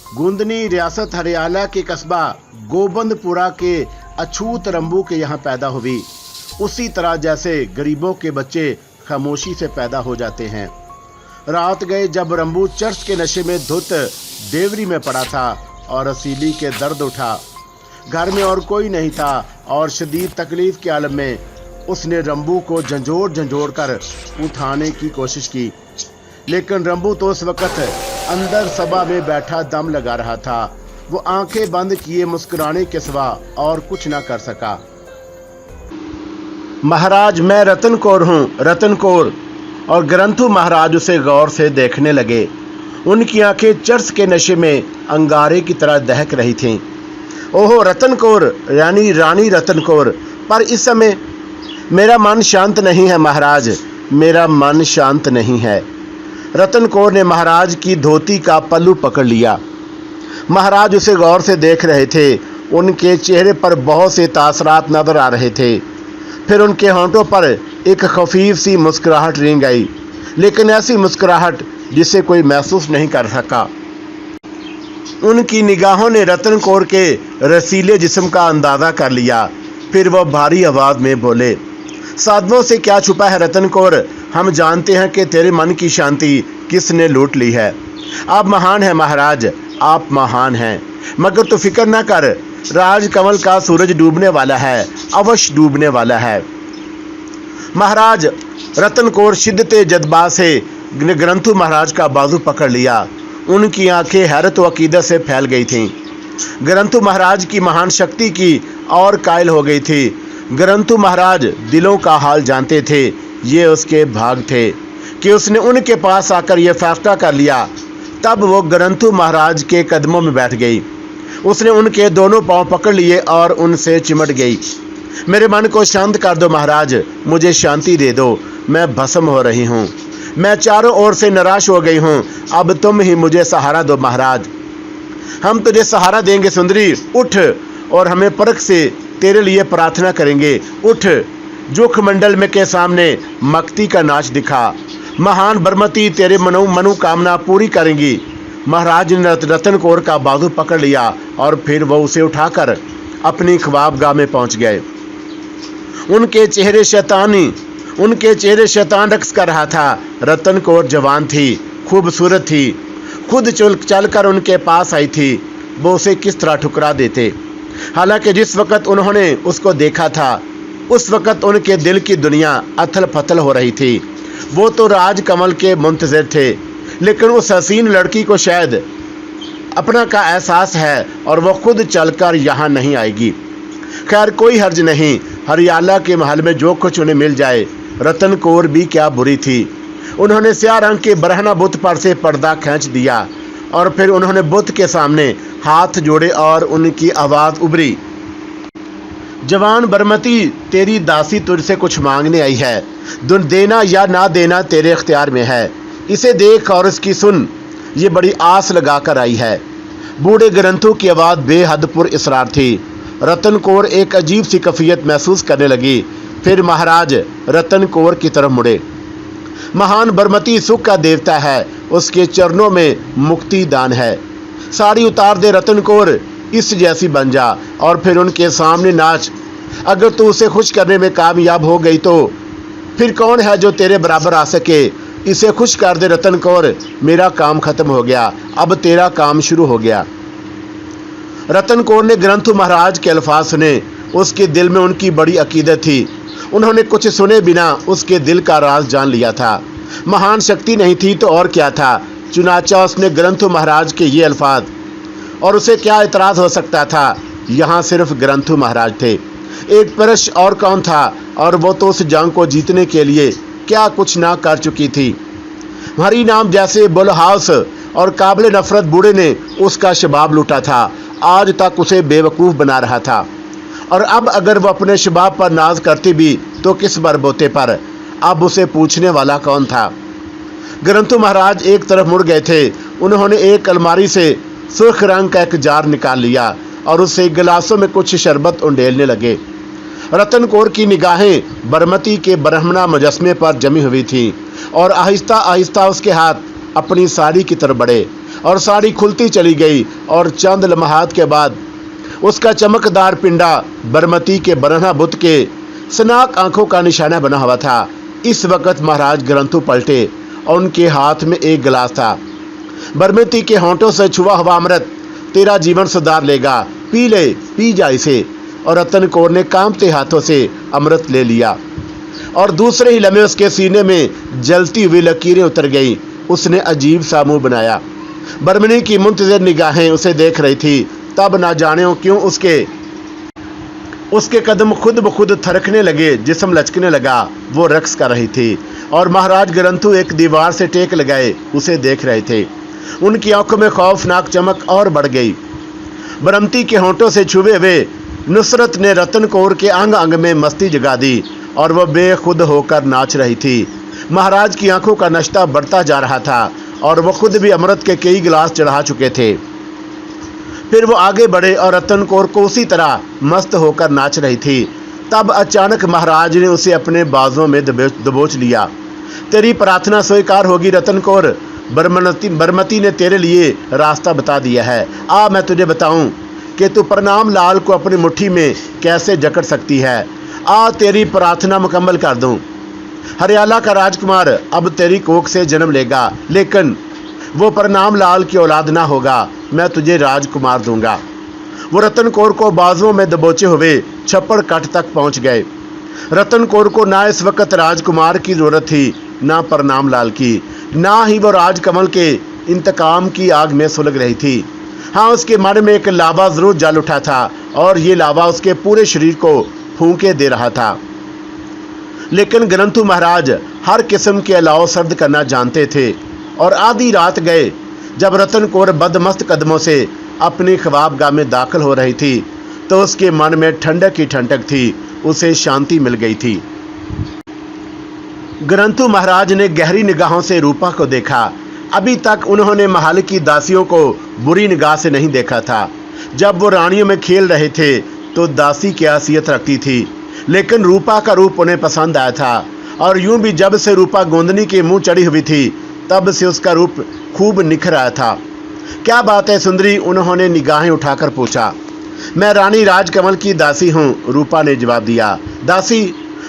गुंदनी रियासत हरियाणा के कस्बा गोबंदपुरा के अछूत रंबू के यहाँ पैदा हुई। उसी तरह जैसे गरीबों के बच्चे खामोशी से पैदा हो जाते हैं। रात गए जब रंबू चर्च के नशे में धुत देवरी में पड़ा था और रसीली के दर्द उठा। घर में और कोई नहीं था और शदीद तकलीफ के आलम में उसने रंबू को झंझोड़ कर उठाने की कोशिश की, लेकिन रंबू तो उस वक्त अंदर सभा में बैठा दम लगा रहा था। वो आंखें बंद किए मुस्कुराने के सिवा और कुछ ना कर सका। महाराज, मैं रतन कौर हूँ, रतन कौर। और ग्रंथु महाराज उसे गौर से देखने लगे। उनकी आंखें चर्च के नशे में अंगारे की तरह दहक रही थीं। ओहो रतन कौर, यानी रानी रतन कौर। पर इस समय मेरा मन शांत नहीं है महाराज, मेरा मन शांत नहीं है। रतन कौर ने महाराज की धोती का पल्लू पकड़ लिया। महाराज उसे गौर से देख रहे थे। उनके चेहरे पर बहुत से तासरात नजर आ रहे थे। फिर उनके होंठों पर एक खफीफ सी मुस्कुराहट रेंग आई, लेकिन ऐसी मुस्कुराहट जिसे कोई महसूस नहीं कर सका। उनकी निगाहों ने रतन कौर के रसीले जिस्म का अंदाजा कर लिया। फिर वह भारी आवाज में बोले, साधुओं से क्या छुपा है रतन कौर, हम जानते हैं कि तेरे मन की शांति किसने लूट ली है। आप महान हैं महाराज, आप महान हैं, मगर तो फिक्र न कर, राजकमल का सूरज डूबने वाला है, अवश्य डूबने वाला है। महाराज, रतन कौर शिद्दते जज्बात से ग्रंथु महाराज का बाजू पकड़ लिया। उनकी आंखें हैरत व अकीदत से फैल गई थीं। ग्रंथु महाराज की महान शक्ति की और कायल हो गई थी। ग्रंथु महाराज दिलों का हाल जानते थे। ये उसके भाग थे कि उसने उनके पास आकर यह फैसला कर लिया। तब वो ग्रंथु महाराज के कदमों में बैठ गई। उसने उनके दोनों पांव पकड़ लिए और उनसे चिमट गई। मेरे मन को शांत कर दो महाराज, मुझे शांति दे दो, मैं भस्म हो रही हूँ, मैं चारों ओर से निराश हो गई हूँ। अब तुम ही मुझे सहारा दो महाराज। हम तुझे सहारा देंगे सुंदरी, उठ और हमें परख से तेरे लिए प्रार्थना करेंगे। उठ, जोख मंडल में के सामने मक्ति का नाच दिखा। महान बरमती तेरे मनोकामना पूरी करेंगी। महाराज ने रतन कौर का बाजू पकड़ लिया और फिर वह उसे उठाकर अपनी ख्वाबगाह में पहुंच गए। उनके चेहरे शैतान रक्स कर रहा था। रतन कौर जवान थी, खूबसूरत थी, खुद चलकर उनके पास आई थी। वो उसे किस तरह ठुकरा देते। हालांकि जिस वक्त उन्होंने उसको देखा था, उस वक्त उनके दिल की दुनिया अथल पथल हो रही थी। वो तो राजकमल के मुंतज़िर थे, लेकिन उस हसीन लड़की को शायद अपना का एहसास है और वो खुद चलकर यहाँ नहीं आएगी। खैर कोई हर्ज नहीं, हरियाणा के महल में जो कुछ उन्हें मिल जाए। रतन कौर भी क्या बुरी थी। उन्होंने स्याह रंग के बरहना बुत पर से पर्दा खींच दिया और फिर उन्होंने बुत के सामने हाथ जोड़े और उनकी आवाज़ उभरी, जवान बरमती, तेरी दासी तुझसे कुछ मांगने आई है। देना या ना देना तेरे इख्तियार में है। इसे देख और इसकी सुन, ये बड़ी आस लगाकर आई है। बूढ़े ग्रंथु की आवाज़ बेहद पुरअसरार थी। रतन कौर एक अजीब सी कफियत महसूस करने लगी। फिर महाराज रतन कौर की तरफ मुड़े। महान बरमती सुख का देवता है, उसके चरणों में मुक्ति दान है। साड़ी उतार दे रतन कौर, इस जैसी बन जा और फिर उनके सामने नाच। अगर तू उसे खुश करने में कामयाब हो गई तो फिर कौन है जो तेरे बराबर आ सके। इसे खुश कर दे रतन कौर, मेरा काम खत्म हो गया, अब तेरा काम शुरू हो गया। रतन कौर ने ग्रंथु महाराज के अल्फाज सुने। उसके दिल में उनकी बड़ी अकीदत थी। उन्होंने कुछ सुने बिना उसके दिल का राज जान लिया था। महान शक्ति नहीं थी तो और क्या था। चुनाचा उसने ग्रंथु महाराज के ये अल्फाज, और उसे क्या इतराज़ हो सकता था। यहाँ सिर्फ ग्रंथु महाराज थे, एक पुरुष और कौन था। और वो तो उस जंग को जीतने के लिए क्या कुछ ना कर चुकी थी। हरी नाम जैसे बुलहाउस और काबिल नफरत बूढ़े ने उसका शबाब लूटा था। आज तक उसे बेवकूफ़ बना रहा था, और अब अगर वो अपने शबाब पर नाज करती भी तो किस बरबोते पर। अब उसे पूछने वाला कौन था। ग्रंथु महाराज एक तरफ मुड़ गए थे। उन्होंने एक अलमारी से सुर्ख रंग का एक जार निकाल लिया और उससे गिलासों में कुछ शरबत उंडेलने लगे। रतन कौर की निगाहें बरमती के ब्रह्मणा मुजस्मे पर जमी हुई थीं और आहिस्ता आहिस्ता उसके हाथ अपनी साड़ी की तरफ बढ़े और साड़ी खुलती चली गई और चंद लम्हात के बाद उसका चमकदार पिंडा बरमती के बरहना बुत के सनाक आंखों का निशाना बना हुआ था। इस वक्त महाराज ग्रंथु पलटे और उनके हाथ में एक गिलास था। बरमती के होंठों से छुआ हुआ अमृत तेरा जीवन सुधार लेगा, पी ले, पी जा इसे। और रतन कौर ने कांपते हाथों से अमृत ले लिया और दूसरे ही लम्हे उसके सीने में जलती हुई लकीरें उतर गईं। उसने अजीब सा मुंह बनाया। बरमनी की मुंतज़िर निगाहें उसे देख रही थी। तब ना जाने क्यों उसके कदम खुद ब खुद थरकने लगे, जिस्म लचकने लगा। वो रक्स कर रही थी और महाराज ग्रंथु एक दीवार से टेक लगाए उसे देख रहे थे। उनकी आंखों में खौफनाक चमक और बढ़ गई। बरमती के होंठों से छुए हुए नुसरत ने रतन कौर के अंग अंग में मस्ती जगा दी और वह बेखुद होकर नाच रही थी। महाराज की आंखों का नशा बढ़ता जा रहा था और वह खुद भी अमृत के कई गिलास चढ़ा चुके थे। फिर वो आगे बढ़े और रतन कौर को उसी तरह मस्त होकर नाच रही थी। तब अचानक महाराज ने उसे अपने बाजुओं में दबोच लिया। तेरी प्रार्थना स्वीकार होगी रतन कौर। बरमती ने तेरे लिए रास्ता बता दिया है। आ मैं तुझे बताऊं कि तू प्रणाम लाल को अपनी मुट्ठी में कैसे जकड़ सकती है। आ तेरी प्रार्थना मुकम्मल कर दूं। हरियाला का राजकुमार अब तेरी कोख से जन्म लेगा, लेकिन वो प्रणाम लाल की औलाद ना होगा। मैं तुझे राजकुमार दूंगा। वो रतन कौर को बाजुओं में दबोचे हुए छप्पड़ कट तक पहुंच गए। रतन कौर को ना इस वक्त राजकुमार की जरूरत थी, ना प्रणाम लाल की, ना ही वो राजकमल के इंतकाम की आग में सुलग रही थी। हाँ, उसके मन में एक लावा जरूर जल उठा था और ये लावा उसके पूरे शरीर को फूंके दे रहा था। लेकिन ग्रंथु महाराज हर किस्म के अलाव सर्द करना जानते थे और आधी रात गए जब रतन कौर बदमस्त कदमों से अपनी ख्वाबगाह में दाखिल हो रही थी तो उसके मन में ठंडक ही ठंडक थी। उसे शांति मिल गई थी। ग्रंथु महाराज ने गहरी निगाहों से रूपा को देखा। अभी तक उन्होंने महल की दासियों को बुरी निगाह से नहीं देखा था। जब वो रानियों में खेल रहे थे तो दासी की हैसियत रखती थी, लेकिन रूपा का रूप उन्हें पसंद आया था। और यूं भी जब से रूपा गोंदनी के मुंह चढ़ी हुई थी तब से उसका रूप खूब निखर आया था। क्या बात है सुंदरी? उन्होंने निगाहें उठाकर पूछा। मैं रानी राजकमल की दासी हूँ, रूपा ने जवाब दिया। दासी?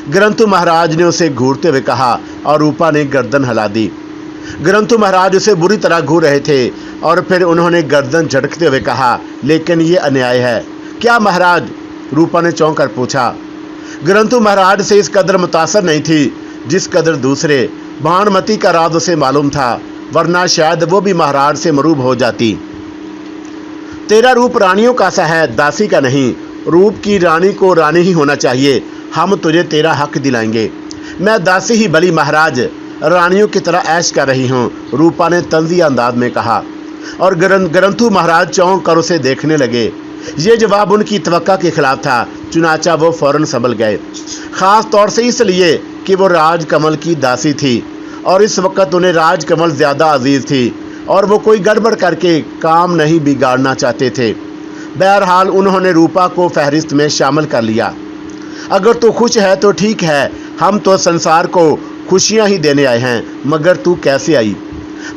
ग्रंथु महाराज ने उसे घूरते हुए कहा और रूपा ने गर्दन हिला दी। ग्रंथु महाराज उसे बुरी तरह घूर रहे थे और फिर उन्होंने गर्दन झटकते हुए कहा, लेकिन ये अन्याय है। क्या महाराज? रूपा ने चौंक कर पूछा। ग्रंथु महाराज से इस कदर मुतासर नहीं थी जिस कदर दूसरे। भानुमति का राज उसे मालूम था, वरना शायद वो भी महाराज से मरूब हो जाती। तेरा रूप रानियों का सा है, दासी का नहीं। रूप की रानी को रानी ही होना चाहिए। हम तुझे तेरा हक दिलाएंगे। मैं दासी ही भली महाराज, रानियों की तरह ऐश कर रही हूँ, रूपा ने तंज़िया अंदाज में कहा। और ग्रंथु महाराज चौंक कर उसे देखने लगे। ये जवाब उनकी तवक्का के खिलाफ था, चुनाचा वो फौरन संभल गए। ख़ास तौर से इसलिए कि वो राजकमल की दासी थी और इस वक्त उन्हें राजकमल ज़्यादा अजीज़ थी और वो कोई गड़बड़ करके काम नहीं बिगाड़ना चाहते थे। बहरहाल उन्होंने रूपा को फहरिस्त में शामिल कर लिया। अगर तू खुश है तो ठीक है, हम तो संसार को खुशियाँ ही देने आए हैं, मगर तू कैसे आई?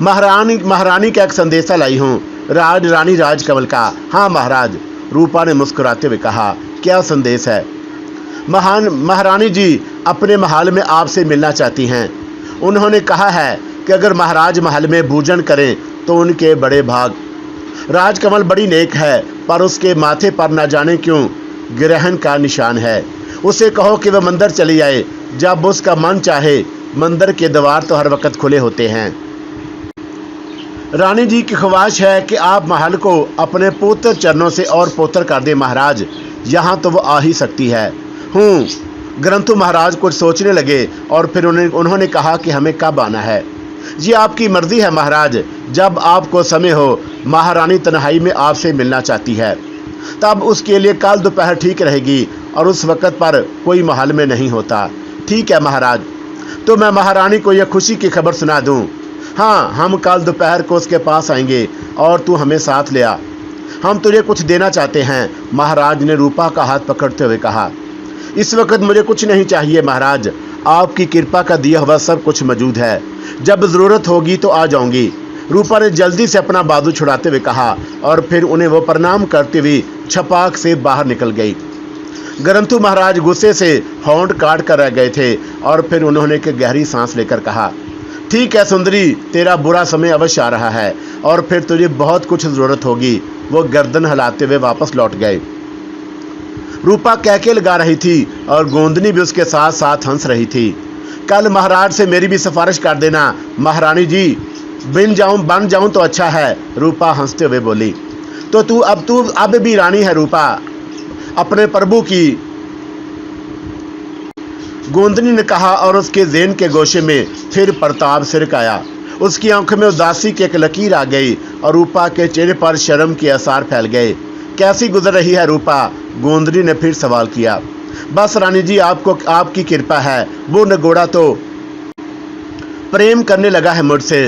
महारानी का एक संदेशा लाई हूँ, रानी राजकमल का। हाँ महाराज, रूपा ने मुस्कुराते हुए कहा। क्या संदेश है? महारानी जी अपने महल में आपसे मिलना चाहती हैं। उन्होंने कहा है कि अगर महाराज महल में भोजन करें तो उनके बड़े भाग। राजकमल बड़ी नेक है, पर उसके माथे पर न जाने क्यों ग्रहण का निशान है। उसे कहो कि वह मंदिर चली आए, जब उसका मन चाहे। मंदिर के द्वार तो हर वक्त खुले होते हैं। रानी जी की ख्वाहिश है कि आप महल को अपने पुत्र चरणों से और पुत्र कर दें महाराज। यहाँ तो वो आ ही सकती है। ग्रंथु महाराज कुछ सोचने लगे और फिर उन्होंने कहा कि हमें कब आना है? ये आपकी मर्जी है महाराज, जब आपको समय हो। महारानी तन्हाई में आपसे मिलना चाहती है, तब उसके लिए कल दोपहर ठीक रहेगी और उस वक़्त पर कोई महल में नहीं होता। ठीक है महाराज, तो मैं महारानी को यह खुशी की खबर सुना दूं। हाँ, हम कल दोपहर को उसके पास आएंगे और तू हमें साथ ले आ। हम तुझे कुछ देना चाहते हैं, महाराज ने रूपा का हाथ पकड़ते हुए कहा। इस वक्त मुझे कुछ नहीं चाहिए महाराज, आपकी कृपा का दिया हुआ सब कुछ मौजूद है। जब ज़रूरत होगी तो आ जाऊंगी। रूपा ने जल्दी से अपना बाजू छुड़ाते हुए कहा और फिर उन्हें वो प्रणाम करती हुई छपाक से बाहर निकल गई। ग्रंथु महाराज गुस्से से होंठ काट कर रह गए थे और फिर उन्होंने एक गहरी सांस लेकर कहा, ठीक है सुंदरी, तेरा बुरा समय अवश्य आ रहा है और फिर तुझे बहुत कुछ जरूरत होगी। वो गर्दन हिलाते हुए वापस लौट गए। रूपा कहके लगा रही थी और गोंदनी भी उसके साथ साथ हंस रही थी। कल महाराज से मेरी भी सिफारिश कर देना महारानी जी, बन जाऊं तो अच्छा है, रूपा हंसते हुए बोली। तो तू अब भी रानी है रूपा, अपने प्रभु की, गोंदनी ने कहा और उसके ज़ेन के गोशे में फिर प्रताप सिरकाया। उसकी आंखों में उदासी की एक लकीर आ गई और रूपा के चेहरे पर शर्म के आसार फैल गए। कैसी गुजर रही है रूपा? गोंदनी ने फिर सवाल किया। बस रानी जी, आपकी कृपा है। वो नगोड़ा तो प्रेम करने लगा है मुझसे।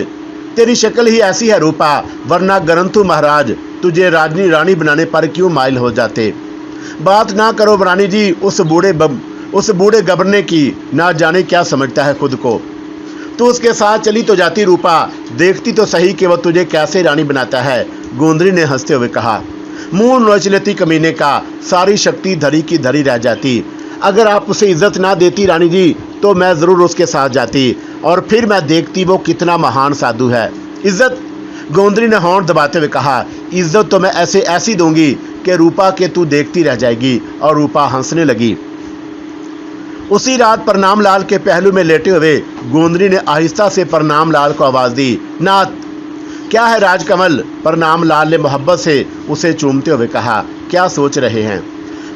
तेरी शक्ल ही ऐसी है रूपा, वरना ग्रंथु महाराज तुझे रानी बनाने पर क्यों माइल हो जाते। बात ना करो रानी जी उस बूढ़े गबरने की, ना जाने क्या समझता है खुद को। तू उसके साथ चली तो जाती रूपा, देखती तो सही कि वह तुझे कैसे रानी बनाता है, गोंदनी ने हंसते हुए कहा। मुंह नोच लेती कमीने का, सारी शक्ति धरी की धरी रह जाती। अगर आप उसे इज्जत ना देती रानी जी तो मैं ज़रूर उसके साथ जाती और फिर मैं देखती वो कितना महान साधु है। इज्जत? गोंदनी ने होंठ दबाते हुए कहा, इज्जत तो मैं ऐसी दूंगी कि रूपा के तू देखती रह जाएगी। और रूपा हंसने लगी। उसी रात प्रणाम लाल के पहलू में लेटे हुए गोंदनी ने आहिस्ता से प्रणाम लाल को आवाज दी, नाथ। क्या है राजकमल? प्रणाम लाल ने मोहब्बत से उसे चूमते हुए कहा। क्या सोच रहे हैं?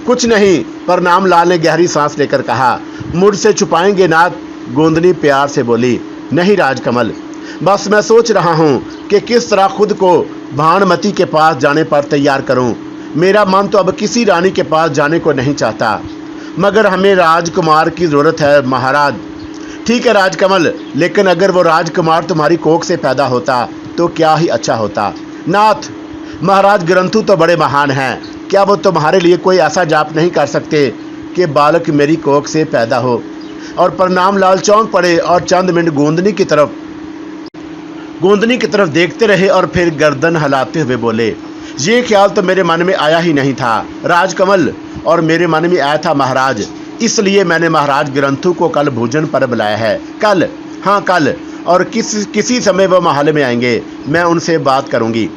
कुछ नहीं, प्रणाम लाल ने गहरी सांस लेकर कहा। मुझसे छुपाएंगे नाथ? गोंदनी प्यार से बोली। नहीं राजकमल, बस मैं सोच रहा हूँ कि किस तरह खुद को भानुमति के पास जाने पर तैयार करूँ। मेरा मन तो अब किसी रानी के पास जाने को नहीं चाहता, मगर हमें राजकुमार की ज़रूरत है महाराज। ठीक है राजकमल, लेकिन अगर वो राजकुमार तुम्हारी कोख से पैदा होता तो क्या ही अच्छा होता। नाथ, महाराज ग्रंथु तो बड़े महान हैं, क्या वो तुम्हारे लिए कोई ऐसा जाप नहीं कर सकते कि बालक मेरी कोख से पैदा हो? और प्रणाम लाल चौंक पड़े और चंद मिनट गोंदनी की तरफ देखते रहे और फिर गर्दन हिलाते हुए बोले, ये ख्याल तो मेरे मन में आया ही नहीं था राजकमल, और मेरे मन में आया था महाराज, इसलिए मैंने महाराज ग्रंथु को कल भोजन पर बुलाया है। कल? हाँ कल, और किसी समय वो महल में आएंगे, मैं उनसे बात करूंगी,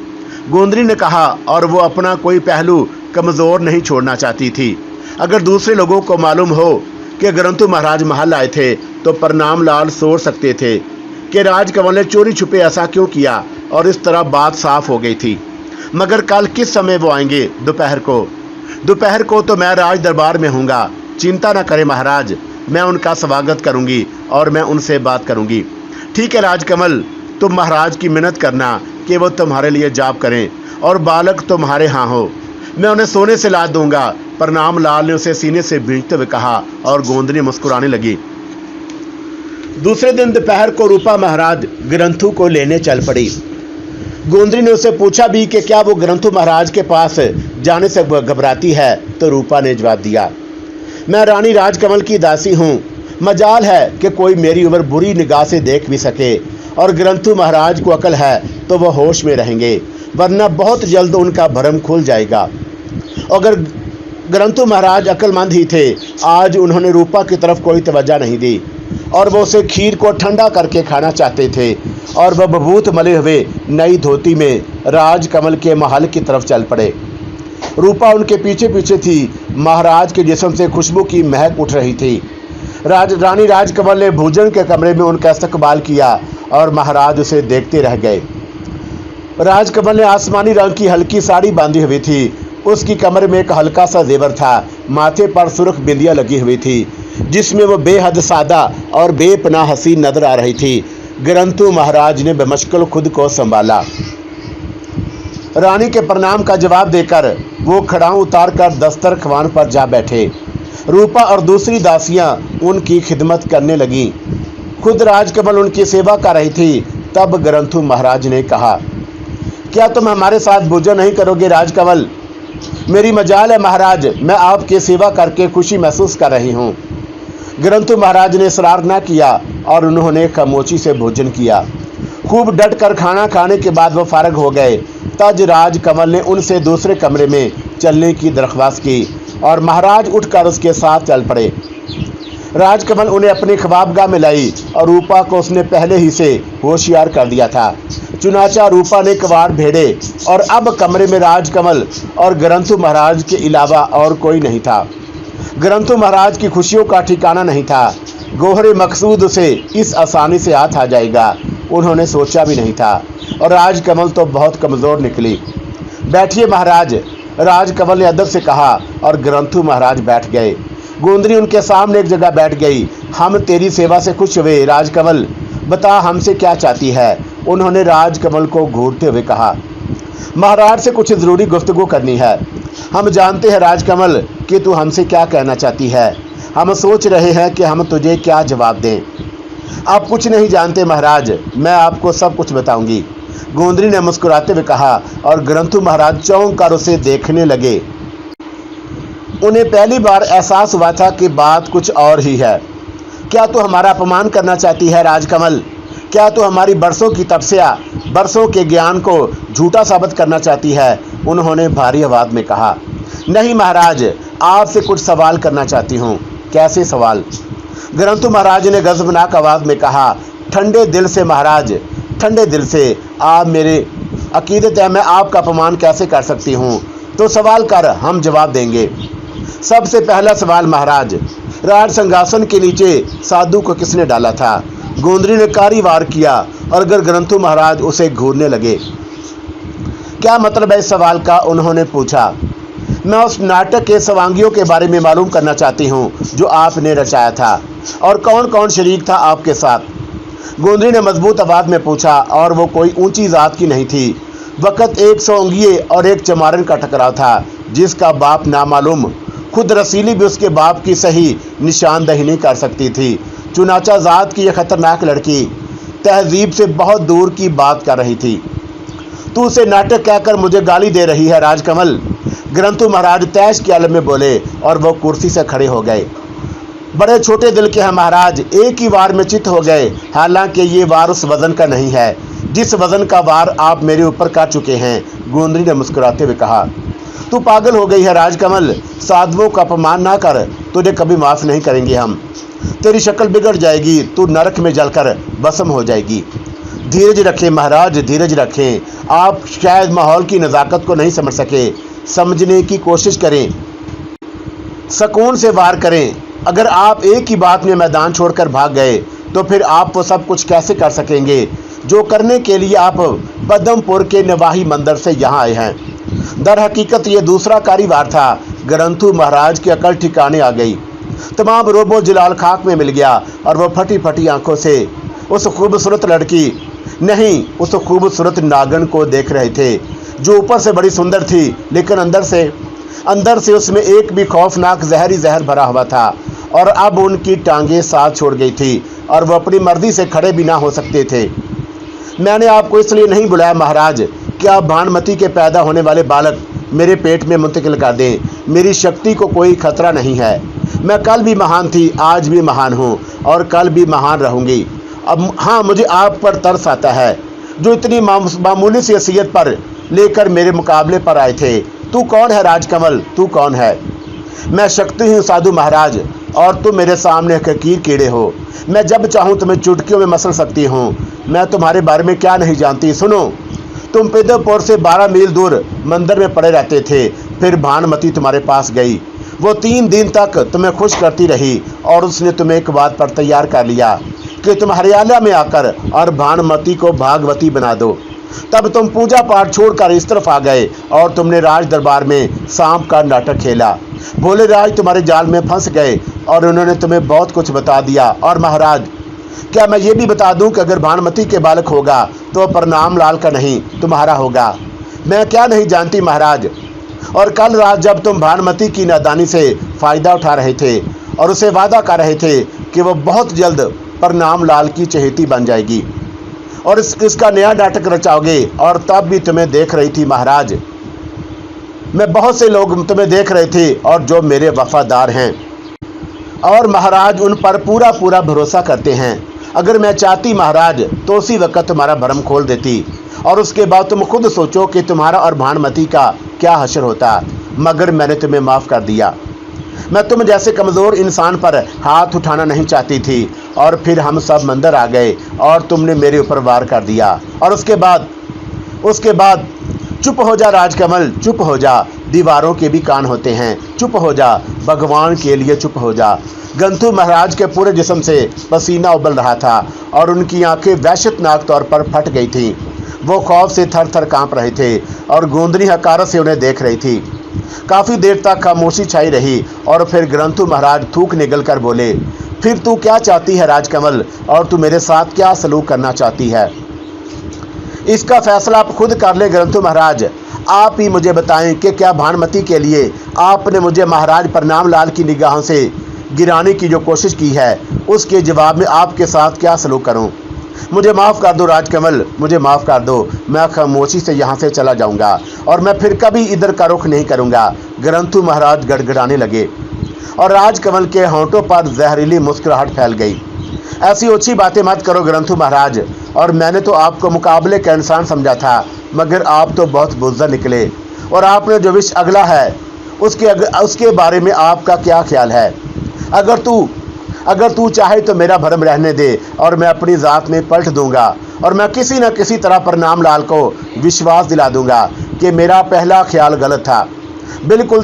गोंदनी ने कहा। और वो अपना कोई पहलू कमज़ोर नहीं छोड़ना चाहती थी। अगर दूसरे लोगों को मालूम हो कि ग्रंथु महाराज महल आए थे तो प्रणाम लाल सोच सकते थे कि राजकमल ने चोरी छुपे ऐसा क्यों किया, और इस तरह बात साफ हो गई थी। मगर कल किस समय वो आएंगे? दोपहर को तो मैं राज दरबार में हूँगा। चिंता न करें महाराज, मैं उनका स्वागत करूँगी और मैं उनसे बात करूँगी। ठीक है राजकमल, तुम महाराज की मिन्नत करना कि वो तुम्हारे लिए जाप करें और बालक तुम्हारे यहाँ हो, मैं उन्हें सोने से लाद दूंगा। प्रणाम लाल ने उसे सीने से भींचते हुए कहा और गोंदनी मुस्कुराने लगी। दूसरे दिन दोपहर को रूपा महाराज ग्रंथु को लेने चल पड़ी। गोंदनी ने उसे पूछा भी कि क्या वो ग्रंथु महाराज के पास जाने से घबराती है, तो रूपा ने जवाब दिया, मैं रानी राजकमल की दासी हूँ। मजाल है कि कोई मेरी उम्र बुरी निगाह से देख भी सके, और ग्रंथु महाराज को अकल है तो वह होश में रहेंगे, वरना बहुत जल्द उनका भरम खुल जाएगा। अगर ग्रंथु महाराज अक्लमंद ही थे, आज उन्होंने रूपा की तरफ कोई तवज्जो नहीं दी और वो उसे खीर को ठंडा करके खाना चाहते थे, और वह बबूत मले हुए नई धोती में राजकमल के महल की तरफ चल पड़े। रूपा उनके पीछे पीछे थी। महाराज के जिस्म से खुशबू की महक उठ रही थी। रानी राजकमल ने भोजन के कमरे में उनका इस्तकबाल किया और महाराज उसे देखते रह गए। राजकमल ने आसमानी रंग की हल्की साड़ी बांधी हुई थी। उसकी कमर में एक हल्का सा जेवर था। माथे पर सुर्ख बिंदियां लगी हुई थी, जिसमें वो बेहद सादा और बेपनाह हसीन नजर आ रही थी। ग्रंथु महाराज ने बेमुश्किल खुद को संभाला। रानी के प्रणाम का जवाब देकर वो खड़ाऊ उतार कर दस्तरखान पर जा बैठे। रूपा और दूसरी दासियां उनकी खिदमत करने लगीं। खुद राजकमल उनकी सेवा कर रही थी। तब ग्रंथु महाराज ने कहा, क्या तुम हमारे साथ भोजन नहीं करोगे राजकमल? मेरी मजाल है महाराज, मैं आपकी सेवा करके खुशी महसूस कर रही हूँ। ग्रंथु महाराज ने इसरार न किया और उन्होंने खामोशी से भोजन किया। खूब डट कर खाना खाने के बाद वो फारग हो गए। तज राजकमल ने उनसे दूसरे कमरे में चलने की दरख्वास्त की और महाराज उठकर उसके साथ चल पड़े। राजकमल उन्हें अपनी ख्वाबगाह में लाई और रूपा को उसने पहले ही से होशियार कर दिया था। चुनाचा रूपा ने कवाड़ भेड़े और अब कमरे में राजकमल और ग्रंथु महाराज के अलावा और कोई नहीं था। ग्रंथु महाराज की खुशियों का ठिकाना नहीं था। गोहरे मकसूद से इस आसानी से हाथ आ जाएगा उन्होंने सोचा भी नहीं था। और राजकमल तो बहुत कमज़ोर निकली। बैठिए महाराज, राजकमल ने अदब से कहा और ग्रंथु महाराज बैठ गए। गोंदरी उनके सामने एक जगह बैठ गई। हम तेरी सेवा से खुश हुए राजकमल, बता हमसे क्या चाहती है, उन्होंने राजकमल को घूरते हुए कहा। महाराज से कुछ ज़रूरी गुफ्तगू करनी है। हम जानते हैं राजकमल कि तू हमसे क्या कहना चाहती है। हम सोच रहे हैं कि हम तुझे क्या जवाब दें। आप कुछ नहीं जानते महाराज, मैं आपको सब कुछ बताऊंगी, गोंदरी ने मुस्कुराते हुए कहा। और ग्रंथु महाराज चौंक कर उसे देखने लगे। उन्हें पहली बार एहसास हुआ था कि बात कुछ और ही है। क्या तू हमारा अपमान करना चाहती है राजकमल? क्या तू हमारी बरसों की तपस्या, बरसों के ज्ञान को झूठा साबित करना चाहती है? उन्होंने भारी आवाज में कहा। नहीं महाराज, आपसे कुछ सवाल करना चाहती हूँ। कैसे सवाल? ग्रंथु महाराज ने गजबनाक आवाज में कहा। ठंडे दिल से महाराज, ठंडे दिल से। आप मेरे अकीदत है, मैं आपका अपमान कैसे कर सकती हूँ? तो सवाल कर, हम जवाब देंगे। सबसे पहला सवाल महाराज, राज सिंहासन के नीचे साधु को किसने डाला था? गोंदरी ने कारी वार किया और अगर ग्रंथु महाराज उसे घूरने लगे। क्या मतलब है इस सवाल का? उन्होंने पूछा। मैं उस नाटक के सवांगियों के बारे में मालूम करना चाहती हूँ जो आपने रचाया था, और कौन कौन शरीक था आपके साथ? गोंदरी ने मजबूत आवाज में पूछा। और वो कोई ऊंची जात की नहीं थी। वक़्त एक सोंगिए और एक चमारन का टकराव था जिसका बाप नामालूम। खुद रसीली भी उसके बाप की सही निशानदही नहीं कर सकती थी। चुनाचा जात की यह खतरनाक लड़की तहजीब से बहुत दूर की बात कर रही थी। तू उसे नाटक कहकर मुझे गाली दे रही है राजकमल, ग्रंथु महाराज तैश के आलम में बोले और वो कुर्सी से खड़े हो गए। बड़े छोटे दिल के हैं महाराज, एक ही वार में चित हो गए। हालांकि ये वार उस वजन का नहीं है जिस वजन का वार आप मेरे ऊपर कर चुके हैं, गोंदरी ने मुस्कुराते हुए कहा। तू पागल हो गई है राजकमल, साधुओं का अपमान ना कर, तुझे कभी माफ़ नहीं करेंगे हम। तेरी शक्ल बिगड़ जाएगी, तू नरक में जलकर भस्म हो जाएगी। धीरज रखें महाराज, धीरज रखें। आप शायद माहौल की नज़ाकत को नहीं समझ सके, समझने की कोशिश करें, सुकून से वार करें। अगर आप एक ही बात में मैदान छोड़कर भाग गए तो फिर आप वो सब कुछ कैसे कर सकेंगे जो करने के लिए आप पद्मपुर के नवाही मंदिर से यहाँ आए हैं। दर हकीकत ये दूसरा कारीवार था। ग्रंथु महाराज की अकल ठिकाने आ गई। तमाम रोबो जलाल खाक में मिल गया और वो फटी फटी आंखों से उस खूबसूरत लड़की, नहीं उस खूबसूरत नागन को देख रहे थे जो ऊपर से बड़ी सुंदर थी लेकिन अंदर से उसमें एक भी खौफनाक जहरी जहर भरा हुआ था। और अब उनकी टांगें साथ छोड़ गई थी और वो अपनी मर्जी से खड़े भी ना हो सकते थे। मैंने आपको इसलिए नहीं बुलाया महाराज कि आप भानुमति के पैदा होने वाले बालक मेरे पेट में मुंतकिल कर दें। मेरी शक्ति को कोई खतरा नहीं है। मैं कल भी महान थी, आज भी महान हूँ और कल भी महान रहूँगी। अब हाँ, मुझे आप पर तरस आता है जो इतनी मामूली सी हैसियत पर लेकर मेरे मुकाबले पर आए थे। तू कौन है राजकमल, तू कौन है? मैं शक्ति हूँ साधु महाराज और तुम मेरे सामने हकीर कीड़े हो। मैं जब चाहूँ तुम्हें चुटकियों में मसल सकती हूँ। मैं तुम्हारे बारे में क्या नहीं जानती। सुनो, तुम पेदरपुर से 12 मील दूर मंदिर में पड़े रहते थे, फिर भानुमति तुम्हारे पास गई। वो 3 दिन तक तुम्हें खुश करती रही और उसने तुम्हें एक बात पर तैयार कर लिया कि तुम हरियाणा में आकर और भानुमति को भागवती बना दो। तब तुम पूजा पाठ छोड़कर इस तरफ आ गए और तुमने राज दरबार में सांप का नाटक खेला। भोले राज तुम्हारे जाल में फंस गए और उन्होंने तुम्हें बहुत कुछ बता दिया। और महाराज, क्या मैं ये भी बता दूं कि अगर भानुमति के बालक होगा तो प्रणाम लाल का नहीं तुम्हारा होगा। मैं क्या नहीं जानती महाराज। और कल रात जब तुम भानुमति की नादानी से फ़ायदा उठा रहे थे और उसे वादा कर रहे थे कि वो बहुत जल्द प्रणाम लाल की चहेती बन जाएगी और इसका नया नाटक रचाओगे, और तब भी तुम्हें देख रही थी महाराज। मैं बहुत से लोग तुम्हें देख रहे थे और जो मेरे वफादार हैं और महाराज उन पर पूरा भरोसा करते हैं। अगर मैं चाहती महाराज तो उसी वक्त तुम्हारा भरम खोल देती, और उसके बाद तुम खुद सोचो कि तुम्हारा और भानुमति का क्या हश्र होता। मगर मैंने तुम्हें माफ़ कर दिया। मैं तुम जैसे कमज़ोर इंसान पर हाथ उठाना नहीं चाहती थी, और फिर हम सब मंदिर आ गए और तुमने मेरे ऊपर वार कर दिया। और उसके बाद चुप हो जा राजकमल, चुप हो जा, दीवारों के भी कान होते हैं, चुप हो जा, भगवान के लिए चुप हो जा। ग्रंथु महाराज के पूरे जिस्म से पसीना उबल रहा था और उनकी आंखें वहशतनाक तौर पर फट गई थीं। वो खौफ से थर थर काँप रहे थे और गोंदनी हकारत से उन्हें देख रही थी। काफ़ी देर तक खामोशी छाई रही और फिर ग्रंथु महाराज थूक निगल कर बोले, फिर तू क्या चाहती है राजकमल, और तू मेरे साथ क्या सलूक करना चाहती है? इसका फैसला आप खुद कर ले ग्रंथु महाराज। आप ही मुझे बताएं कि क्या भानुमति के लिए आपने मुझे महाराज प्रणाम लाल की निगाहों से गिराने की जो कोशिश की है, उसके जवाब में आपके साथ क्या सलूक करूं? मुझे माफ़ कर दो राजकमल, मुझे माफ़ कर दो। मैं खामोशी से यहाँ से चला जाऊँगा और मैं फिर कभी इधर का रुख नहीं करूँगा। ग्रंथु महाराज गड़गड़ाने लगे और राजकमल के होंठों पर जहरीली मुस्कुराहट फैल गई। ऐसी ओछी बातें मत करो ग्रंथु महाराज, और मैंने तो आपको मुकाबले का इंसान समझा था, मगर आप तो बहुत बुज़दिल निकले। और आपने जो विष अगला है उसके बारे में आपका क्या ख्याल है? अगर तू चाहे तो मेरा भरम रहने दे और मैं अपनी ज़ात में पलट दूंगा, और मैं किसी न किसी तरह प्रणाम लाल को विश्वास दिला दूंगा कि मेरा पहला ख्याल गलत था। बिल्कुल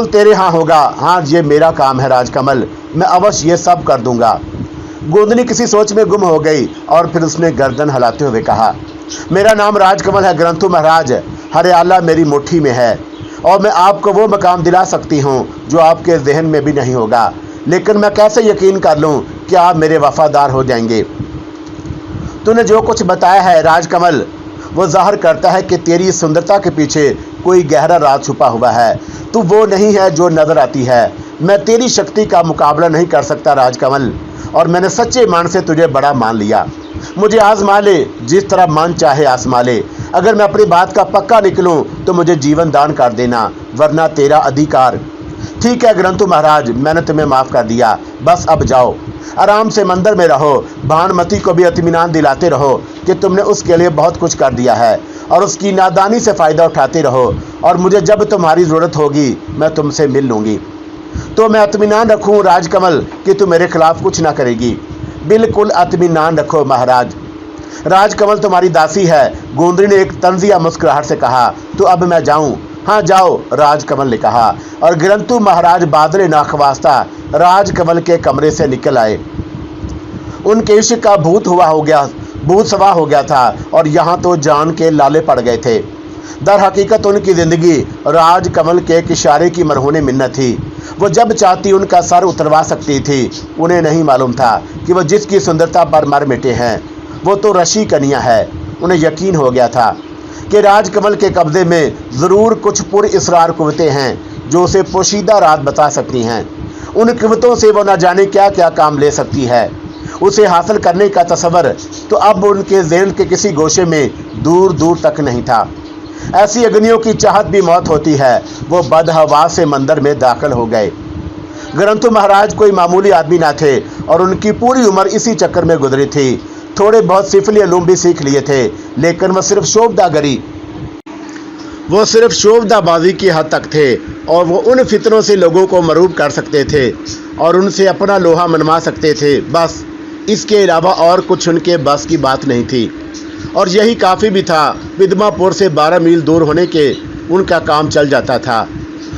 तेरे हाँ होगा। हाँ, ये मेरा काम है राजकमल, मैं अवश्य ये सब कर दूंगा। गोंदनी किसी सोच में गुम हो गई और फिर उसने गर्दन हिलाते हुए कहा, मेरा नाम राजकमल है ग्रंथु महाराज, हरियाला मेरी मुट्ठी में है और मैं आपको वो मकाम दिला सकती हूँ जो आपके जहन में भी नहीं होगा। लेकिन मैं कैसे यकीन कर लूँ कि आप मेरे वफादार हो जाएंगे? तूने जो कुछ बताया है राजकमल, वो ज़ाहिर करता है कि तेरी सुंदरता के पीछे कोई गहरा राज छुपा हुआ है। तू वो नहीं है जो नज़र आती है। मैं तेरी शक्ति का मुकाबला नहीं कर सकता राजकमल, और मैंने सच्चे मन से तुझे बड़ा मान लिया। मुझे आजमा ले, जिस तरह मन चाहे आजमा ले। अगर मैं अपनी बात का पक्का निकलूं तो मुझे जीवन दान कर देना, वरना तेरा अधिकार। ठीक है ग्रंथु महाराज, मैंने तुम्हें माफ़ कर दिया। बस अब जाओ, आराम से मंदिर में रहो। भानुमति को भी इत्मीनान दिलाते रहो कि तुमने उसके लिए बहुत कुछ कर दिया है, और उसकी नादानी से फ़ायदा उठाते रहो, और मुझे जब तुम्हारी ज़रूरत होगी मैं तुमसे मिल लूँगी। तो मैं इत्मीनान रखूँ राजकमल कि तू मेरे खिलाफ कुछ ना करेगी? बिल्कुल इत्मीनान रखो महाराज। राजकमल तुम्हारी दासी है, गोंदरी ने एक तंजिया मुस्कुराहट से कहा। तो अब मैं जाऊं? हाँ जाओ, राजकमल ने कहा, और ग्रंथु महाराज बादले नाखवास्ता राजकमल के कमरे से निकल आए। उनके इश्क का भूत सवार हो गया था, और यहाँ तो जान के लाले पड़ गए थे। दर हकीकत उनकी ज़िंदगी राजकमल के एक इशारे की मरहूने मिन्नत थी। वो जब चाहती उनका सर उतरवा सकती थी। उन्हें नहीं मालूम था कि वो जिसकी सुंदरता पर मर मिटे हैं वो तो रशी कन्या है। उन्हें यकीन हो गया था कि राजकमल के कब्ज़े में ज़रूर कुछ पुरअसरार कुव्वतें हैं जो उसे पोशीदा राज बता सकती हैं। उन कुव्वतों से वो न जाने क्या क्या काम ले सकती है। उसे हासिल करने का तसव्वुर तो अब उनके ज़हन के किसी गोशे में दूर दूर तक नहीं था। ऐसी अग्नियों की चाहत भी मौत होती है। वो बदहवास से मंदिर में दाखिल हो गए। ग्रंथु महाराज कोई मामूली आदमी ना थे, और उनकी पूरी उम्र इसी चक्कर में गुजरी थी। थोड़े बहुत सिफली उलूम भी सीख लिए थे, लेकिन वो सिर्फ शोभदाबाजी की हद तक थे, और वो उन फितरों से लोगों को मरूब कर सकते थे और उनसे अपना लोहा मनवा सकते थे। बस इसके अलावा और कुछ उनके बस की बात नहीं थी, और यही काफ़ी भी था। विदमापुर से 12 मील दूर होने के उनका काम चल जाता था।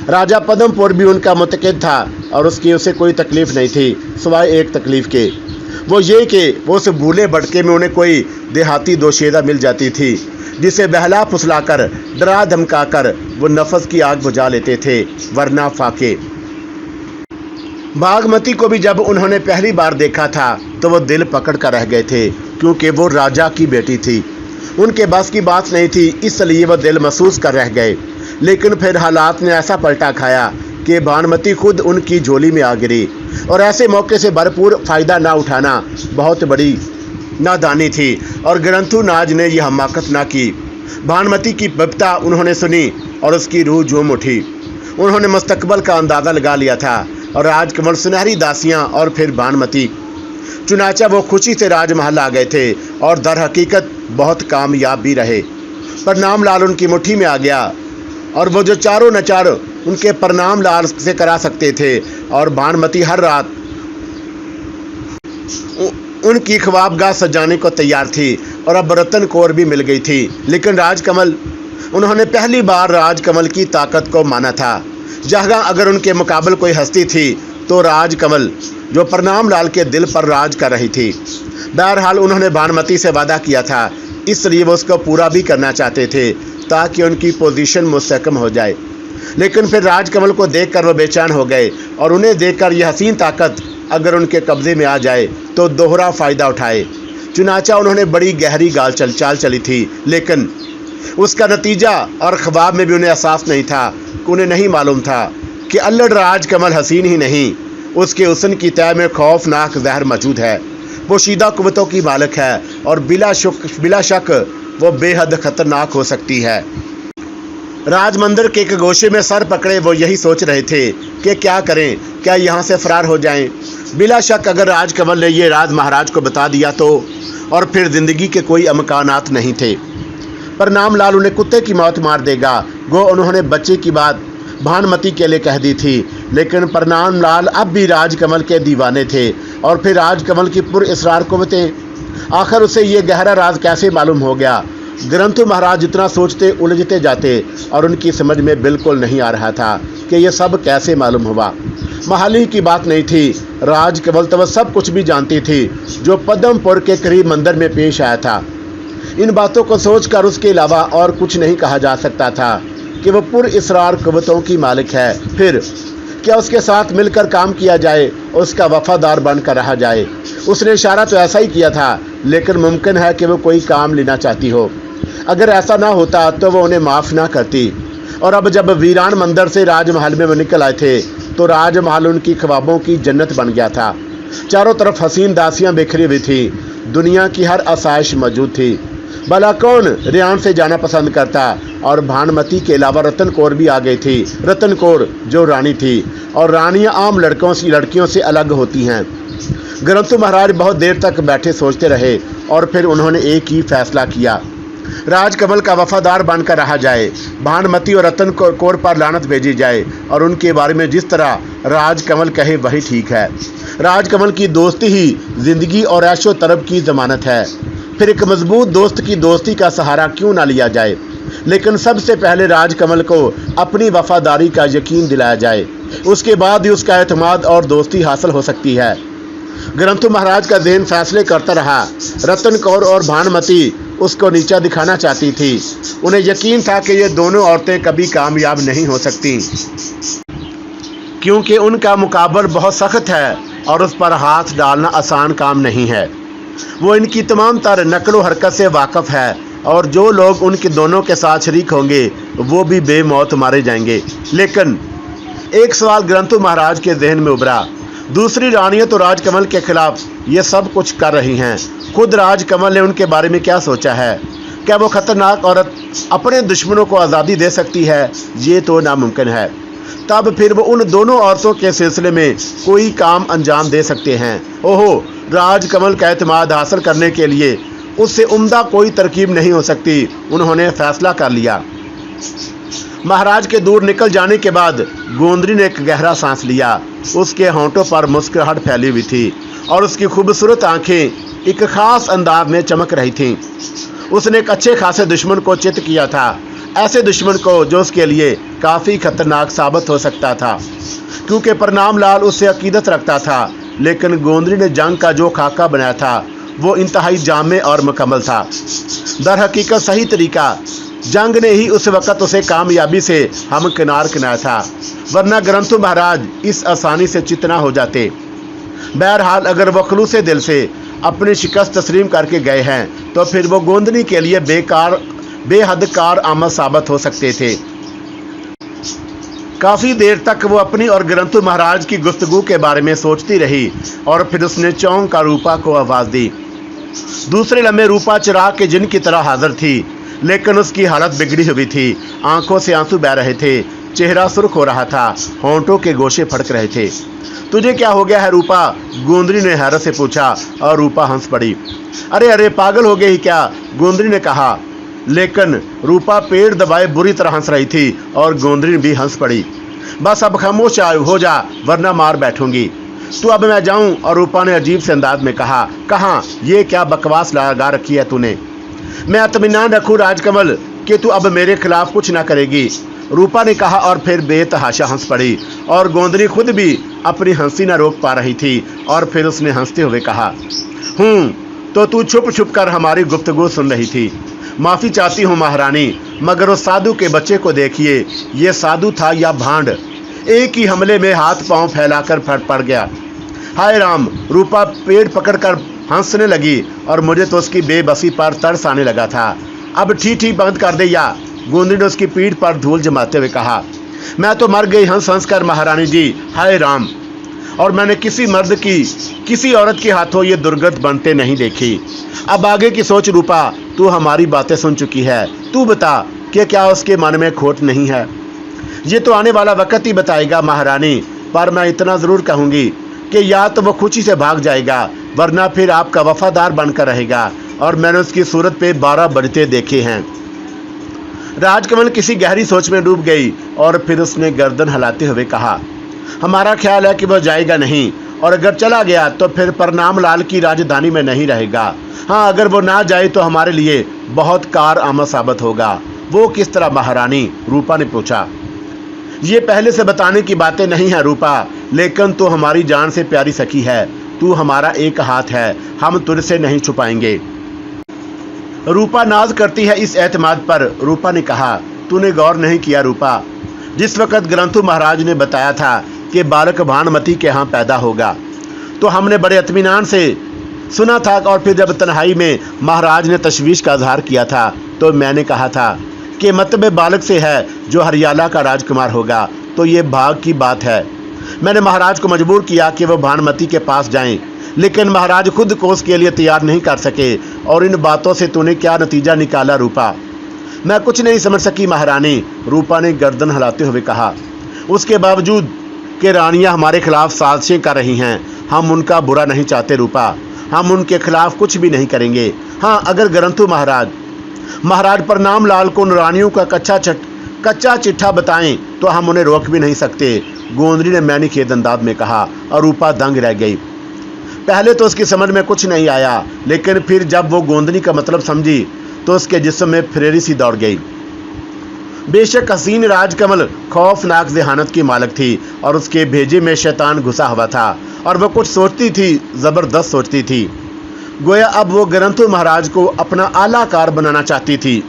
राजा पद्मपुर भी उनका मुतक़िद था, और उसे कोई तकलीफ़ नहीं थी सिवाय एक तकलीफ़ के, वो ये कि वो उस भूले भटके में उन्हें कोई देहाती दोशीदा मिल जाती थी जिसे बहला फुसलाकर डरा धमकाकर वो नफस की आग बुझा लेते थे, वरना फाके। भागमती को भी जब उन्होंने पहली बार देखा था तो वो दिल पकड़ कर रह गए थे, क्योंकि वो राजा की बेटी थी। उनके बस की बात नहीं थी, इसलिए वो दिल महसूस कर रह गए। लेकिन फिर हालात ने ऐसा पलटा खाया कि भानुमति खुद उनकी झोली में आ गिरी, और ऐसे मौके से भरपूर फ़ायदा ना उठाना बहुत बड़ी नादानी थी, और ग्रंथु नाज ने यह हमाकत ना की। भानुमति की बबता उन्होंने सुनी और उसकी रूह झूम उठी। उन्होंने मुस्तकबल का अंदाज़ा लगा लिया था, और राजकमल, सुनहरी दासियाँ और फिर भानुमति। चुनाचा वो खुशी से राजमहल आ गए थे और दर हकीकत बहुत कामयाब भी रहे। प्रणाम लाल उनकी मुट्ठी में आ गया और वो जो चारों नचार उनके प्रणाम लाल से करा सकते थे, और भानुमति हर रात उनकी ख्वाबगाह सजाने को तैयार थी। और अब रतन कौर भी मिल गई थी। लेकिन राजकमल, उन्होंने पहली बार राजकमल की ताकत को माना था। जहाँ अगर उनके मुकाबले कोई हस्ती थी तो राजकमल, जो प्रणाम लाल के दिल पर राज कर रही थी। बहरहाल उन्होंने भानुमति से वादा किया था, इसलिए वो उसको पूरा भी करना चाहते थे ताकि उनकी पोजीशन मुस्तहकम हो जाए। लेकिन फिर राजकमल को देखकर वो बेचैन हो गए और उन्हें देखकर यह हसीन ताकत अगर उनके कब्जे में आ जाए तो दोहरा फ़ायदा उठाए। चुनाचा उन्होंने बड़ी गहरी चाल चली थी, लेकिन उसका नतीजा और ख्वाब में भी उन्हें एहसास नहीं था। उन्हें नहीं मालूम था कि अल्लड़ राजकमल हसीन ही नहीं, उसके हुस्न की तय में खौफनाक जहर मौजूद है। वो शीदा कुव्वतों की मालिक है और बिला शक वो बेहद खतरनाक हो सकती है। राजमंदिर के एक गोशे में सर पकड़े वो यही सोच रहे थे कि क्या करें, क्या यहाँ से फरार हो जाएं। बिला शक अगर राजकमल ने ये राज महाराज को बता दिया तो और फिर ज़िंदगी के कोई अमकानात नहीं थे। प्रणाम लाल उन्हें कुत्ते की मौत मार देगा। गो उन्होंने बच्चे की बात भानुमति के लिए कह दी थी, लेकिन प्रणाम लाल अब भी राजकमल के दीवाने थे। और फिर राजकमल की पुरअसरार कुव्वतें, आखिर उसे ये गहरा राज कैसे मालूम हो गया। ग्रंथु महाराज जितना सोचते उलझते जाते और उनकी समझ में बिल्कुल नहीं आ रहा था कि यह सब कैसे मालूम हुआ। महाली की बात नहीं थी, राजकमल तो वह सब कुछ भी जानती थी जो पद्मपुर के करीब मंदिर में पेश आया था। इन बातों को सोचकर उसके अलावा और कुछ नहीं कहा जा सकता था कि वह पुरअसरार कुव्वतों की मालिक है। फिर क्या उसके साथ मिलकर काम किया जाए, उसका वफादार बनकर रहा जाए। उसने इशारा तो ऐसा ही किया था, लेकिन मुमकिन है कि वो कोई काम लेना चाहती हो। अगर ऐसा ना होता तो वो उन्हें माफ़ ना करती। और अब जब वीरान मंदिर से राजमहल में वो निकल आए थे तो राजमहल उनकी ख्वाबों की जन्नत बन गया था। चारों तरफ हसीन दासियां बिखरी हुई थी, दुनिया की हर आसाइश मौजूद थी। भला कौन रियान से जाना पसंद करता। और भानुमति के अलावा रतन कौर भी आ गई थी। रतन कौर जो रानी थी, और रानियां आम लड़कियों से अलग होती हैं। ग्रंथु महाराज बहुत देर तक बैठे सोचते रहे और फिर उन्होंने एक ही फैसला किया, राजकमल का वफादार बनकर रहा जाए। भानुमति और रतन कौर पर लानत भेजी जाए और उनके बारे में जिस तरह राजकमल कहे वही ठीक है। राजकमल की दोस्ती ही जिंदगी और ऐशो तरब की जमानत है। फिर एक मजबूत दोस्त की दोस्ती का सहारा क्यों ना लिया जाए। लेकिन सबसे पहले राजकमल को अपनी वफादारी का यकीन दिलाया जाए, उसके बाद ही उसका एतमाद और दोस्ती हासिल हो सकती है। ग्रंथु महाराज का ज़हन फैसले करता रहा। रतन कौर और भानुमति उसको नीचा दिखाना चाहती थी। उन्हें यकीन था कि ये दोनों औरतें कभी कामयाब नहीं हो सकती, क्योंकि उनका मुकाबला बहुत सख्त है और उस पर हाथ डालना आसान काम नहीं है। वो इनकी तमाम तर नकलो हरकत से वाकिफ़ है और जो लोग उनके दोनों के साथ शरीक होंगे वो भी बेमौत मारे जाएंगे। लेकिन एक सवाल ग्रंथु महाराज के जहन में उभरा, दूसरी रानियां तो राजकमल के खिलाफ ये सब कुछ कर रही हैं, खुद राजकमल ने उनके बारे में क्या सोचा है। क्या वो खतरनाक औरत अपने दुश्मनों को आज़ादी दे सकती है? ये तो नामुमकिन है। तब फिर वो उन दोनों औरतों के सिलसिले में कोई काम अंजाम दे सकते हैं। ओहो, राजकमल का एतमाद हासिल करने के लिए उससे उम्दा कोई तरकीब नहीं हो सकती। उन्होंने फैसला कर लिया। महाराज के दूर निकल जाने के बाद गोंदरी ने एक गहरा सांस लिया। उसके होंठों पर मुस्कुराहट फैली हुई थी और उसकी खूबसूरत आंखें एक खास अंदाज में चमक रही थीं। उसने एक अच्छे खासे दुश्मन को चित किया था, ऐसे दुश्मन को जो उसके लिए काफ़ी खतरनाक साबित हो सकता था, क्योंकि प्रणाम लाल उससे अकीदत रखता था। लेकिन गोंदरी ने जंग का जो खाका बनाया था वो इंतहाई जामे और मुकम्मल था। दर हकीकत सही तरीका जंग ने ही उस वक़्त उसे कामयाबी से हमकिनार किनाया था, वरना ग्रंथु महाराज इस आसानी से चित ना हो जाते। बहरहाल अगर वो खलूसे दिल से अपनी शिकस्त तस्लीम करके गए हैं तो फिर वो गोंदनी के लिए बेहद कारआमद साबित हो सकते थे। काफ़ी देर तक वो अपनी और ग्रंथु महाराज की गुफ्तगू के बारे में सोचती रही और फिर उसने चौंक कर रूपा को आवाज़ दी। दूसरे लम्हे रूपा चिराग के जिन की तरह हाजिर थी, लेकिन उसकी हालत बिगड़ी हुई थी। आंखों से आंसू बह रहे थे। चेहरा सुर्ख हो रहा था, होंठों के गोशे फड़क रहे थे। तुझे क्या हो गया है रूपा? गोंदरी ने हैरत से पूछा और रूपा हंस पड़ी। अरे अरे पागल हो गई क्या? गोंदरी ने कहा। लेकिन रूपा पेड़ दबाए बुरी तरह हंस रही थी और गोंदरी भी हंस पड़ी। बस अब खामोश हो जा वरना मार बैठूंगी। तू अब मैं जाऊं? और रूपा ने अजीब से अंदाज में कहा। कहाँ? ये क्या बकवास लगा रखी है तूने? मैं इत्मीनान रखूं राजकमल कि तू अब मेरे खिलाफ कुछ ना करेगी, रूपा ने कहा और फिर बेतहाशा हंस पड़ी। और गोंदरी खुद भी अपनी हंसी न रोक पा रही थी और फिर उसने हंसते हुए कहा, तो तू छुप छुप कर हमारी गुफ्तगू सुन रही थी। माफ़ी चाहती हूँ महारानी, मगर उस साधु के बच्चे को देखिए, ये साधु था या भांड? एक ही हमले में हाथ पांव फैलाकर फट पड़ गया। हाय राम! रूपा पेड़ पकड़कर हंसने लगी और मुझे तो उसकी बेबसी पर तरस आने लगा था। अब ठीक बंद कर दे या? गोंदरी ने उसकी पीठ पर धूल जमाते हुए कहा। मैं तो मर गई हंस हंस कर महारानी जी, हाय राम! और मैंने किसी मर्द की, किसी औरत के हाथों ये दुर्गत बनते नहीं देखी। अब आगे की सोच रूपा, तू हमारी बातें सुन चुकी है, तू बता कि क्या उसके मन में खोट नहीं है? ये तो आने वाला वक्त ही बताएगा महारानी, पर मैं इतना ज़रूर कहूँगी कि या तो वो खुशी से भाग जाएगा वरना फिर आपका वफादार बनकर रहेगा, और मैंने उसकी सूरत पे 12 बजते देखे हैं। राजकमल किसी गहरी सोच में डूब गई और फिर उसने गर्दन हिलाते हुए कहा, हमारा ख्याल है कि वह जाएगा नहीं, और अगर चला गया तो फिर परनाम लाल की राजधानी में नहीं रहेगा। हाँ, अगर वो ना जाए तो हमारे लिए बहुत कारआमद साबित होगा। वो किस तरह महारानी? रूपा ने पूछा। ये पहले से बताने की बातें नहीं है रूपा, लेकिन तू हमारी जान से प्यारी सखी है, तू हमारा एक हाथ है, हम तुझसे नहीं छुपाएंगे। रूपा नाज करती है इस एतमाद पर, रूपा ने कहा। तूने गौर नहीं किया रूपा, जिस वक्त ग्रंथु महाराज ने बताया था कि बालक भानुमति के यहाँ पैदा होगा तो हमने बड़े इत्मीनान से सुना था, और फिर जब तन्हाई में महाराज ने तशवीश का इजहार किया था तो मैंने कहा था कि मतबे बालक से है जो हरियाला का राजकुमार होगा, तो ये भाग की बात है। मैंने महाराज को मजबूर किया कि वह भानुमति के पास जाएं, लेकिन महाराज खुद को उसके लिए तैयार नहीं कर सके। और इन बातों से तूने क्या नतीजा निकाला रूपा? मैं कुछ नहीं समझ सकी महारानी, रूपा ने गर्दन हिलाते हुए कहा। उसके बावजूद कि रानियां हमारे खिलाफ साजिशें कर रही हैं, हम उनका बुरा नहीं चाहते रूपा, हम उनके खिलाफ कुछ भी नहीं करेंगे। हाँ, अगर ग्रंथु महाराज परनाम लाल को उन रानियों का कच्चा चिट्ठा बताएं तो हम उन्हें रोक भी नहीं सकते, गोंदरी ने मैंने खेद अंदाज में कहा। और रूपा दंग रह गई। पहले तो उसकी समझ में कुछ नहीं आया, लेकिन फिर जब वो गोंदरी का मतलब समझी तो उसके जिस्म में फिरेरी सी दौड़ गई। बेशक हसीन राजकमल खौफनाक ज़हानत की मालिक थी और उसके भेजे में शैतान घुसा हुआ था, और वह कुछ सोचती थी, ज़बरदस्त सोचती थी। गोया अब वो ग्रंथु महाराज को अपना आलाकार बनाना चाहती थी।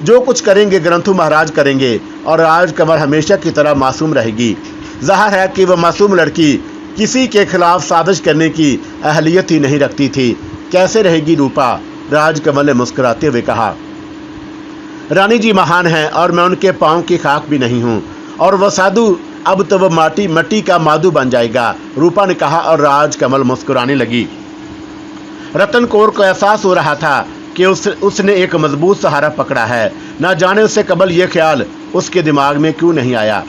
जो कुछ करेंगे ग्रंथु महाराज करेंगे, और राजकमल हमेशा की तरह मासूम रहेगी। ज़ाहिर है कि वह मासूम लड़की किसी के खिलाफ साजिश करने की अहलियत ही नहीं रखती थी। कैसे रहेगी रूपा? राजकमल ने मुस्कुराते हुए कहा। रानी जी महान हैं और मैं उनके पाँव की खाक भी नहीं हूँ, और वह साधु अब तो वह मट्टी का माधु बन जाएगा, रूपा ने कहा। और राजकमल मुस्कुराने लगी। रतन कौर को एहसास हो रहा था कि उसने एक मजबूत सहारा पकड़ा है। ना जाने उससे कबल यह ख्याल उसके दिमाग में क्यों नहीं आया।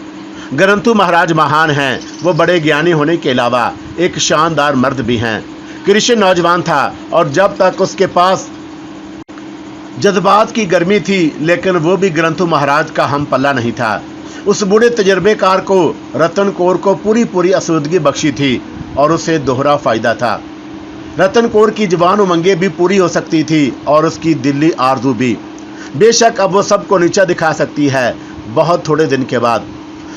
ग्रंथु महाराज महान हैं, वो बड़े ज्ञानी होने के अलावा एक शानदार मर्द भी हैं। कृष्ण नौजवान था और जब तक उसके पास जज्बात की गर्मी थी, लेकिन वो भी ग्रंथु महाराज का हम पल्ला नहीं था। उस बूढ़े तजर्बेकार को रतन कौर को पूरी आसूदगी बख्शी थी और उसे दोहरा फायदा था। रतन कौर की जवान उमंगे भी पूरी हो सकती थी और उसकी दिल्ली आरजू भी। बेशक अब वो सबको नीचा दिखा सकती है। बहुत थोड़े दिन के बाद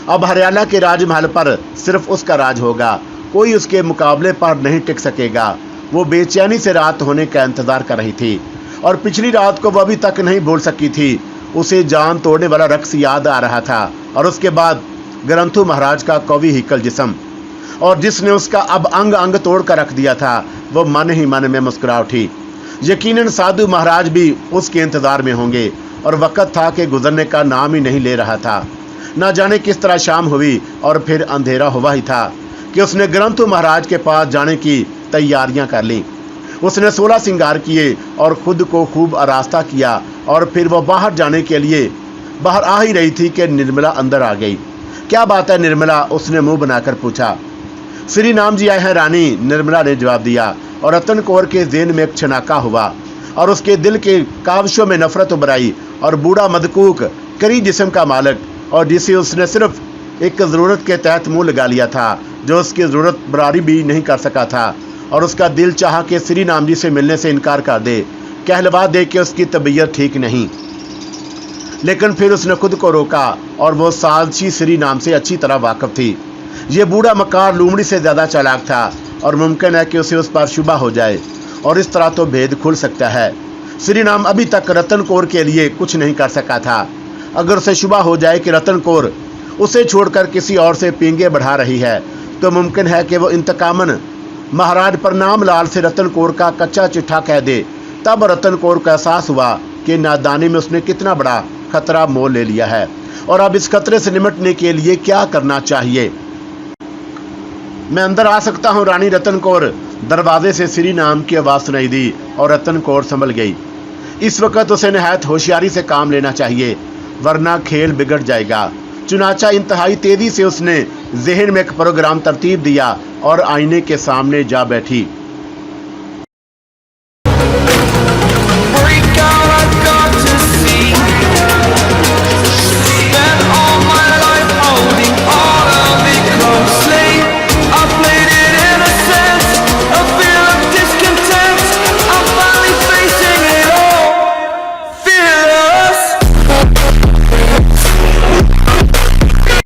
अब हरियाणा के राजमहल पर सिर्फ उसका राज होगा, कोई उसके मुकाबले पर नहीं टिक सकेगा। वो बेचैनी से रात होने का इंतजार कर रही थी और पिछली रात को वह अभी तक नहीं भूल सकी थी। उसे जान तोड़ने वाला रक्स याद आ रहा था, और उसके बाद ग्रंथु महाराज का कवि हिकल जिस्म, और जिसने उसका अब अंग अंग तोड़ कर रख दिया था। वो मन ही मन में मुस्कुरा उठी। यकीनन साधु महाराज भी उसके इंतजार में होंगे, और वक़्त था कि गुजरने का नाम ही नहीं ले रहा था। न जाने किस तरह शाम हुई और फिर अंधेरा हुआ ही था कि उसने ग्रंथु महाराज के पास जाने की तैयारियां कर लीं। उसने 16 श्रृंगार किए और खुद को खूब आरास्ता किया, और फिर वह बाहर जाने के लिए बाहर आ ही रही थी कि निर्मला अंदर आ गई। क्या बात है निर्मला, उसने मुंह बनाकर पूछा। श्री नाम जी आए हैं रानी, निर्मला ने जवाब दिया। और रतन कौर के ज़हन में एक छनाका हुआ और उसके दिल के काविशों में नफरत उभर आई। और बूढ़ा मदकूक करी जिस्म का मालिक, और जिसे उसने सिर्फ एक ज़रूरत के तहत मुंह लगा लिया था, जो उसकी ज़रूरत बराबरी भी नहीं कर सका था, और उसका दिल चाहा कि श्री नाम जी से मिलने से इनकार कर दे, कहलवा दे कि उसकी तबीयत ठीक नहीं। लेकिन फिर उसने खुद को रोका और वो साजिशी श्री नाम से अच्छी तरह वाकिफ थी। ये बूढ़ा मकार लूमड़ी से ज़्यादा चालाक था और मुमकिन है कि उसे उस पर शुबा हो जाए और इस तरह तो भेद खुल सकता है। श्री नाम अभी तक रतन कौर के लिए कुछ नहीं कर सका था। अगर उसे शुबा हो जाए कि रतन कौर उसे छोड़कर किसी और से पींगे बढ़ा रही है, तो मुमकिन है कि वो इंतकामन महाराज प्रणाम लाल से रतन कौर का कच्चा चिट्ठा कह दे। तब रतन कौर को एहसास हुआ कि नादानी में उसने कितना बड़ा खतरा मोल ले लिया है और अब इस खतरे से निपटने के लिए क्या करना चाहिए। मैं अंदर आ सकता हूँ रानी रतन कौर, दरवाजे से श्री नाम की आवाज़ सुनाई दी और रतन कौर संभल गई। इस वक्त उसे नहायत होशियारी से काम लेना चाहिए, वरना खेल बिगड़ जाएगा। चुनाचा इंतहाई तेज़ी से उसने जहन में एक प्रोग्राम तरतीब दिया और आईने के सामने जा बैठी।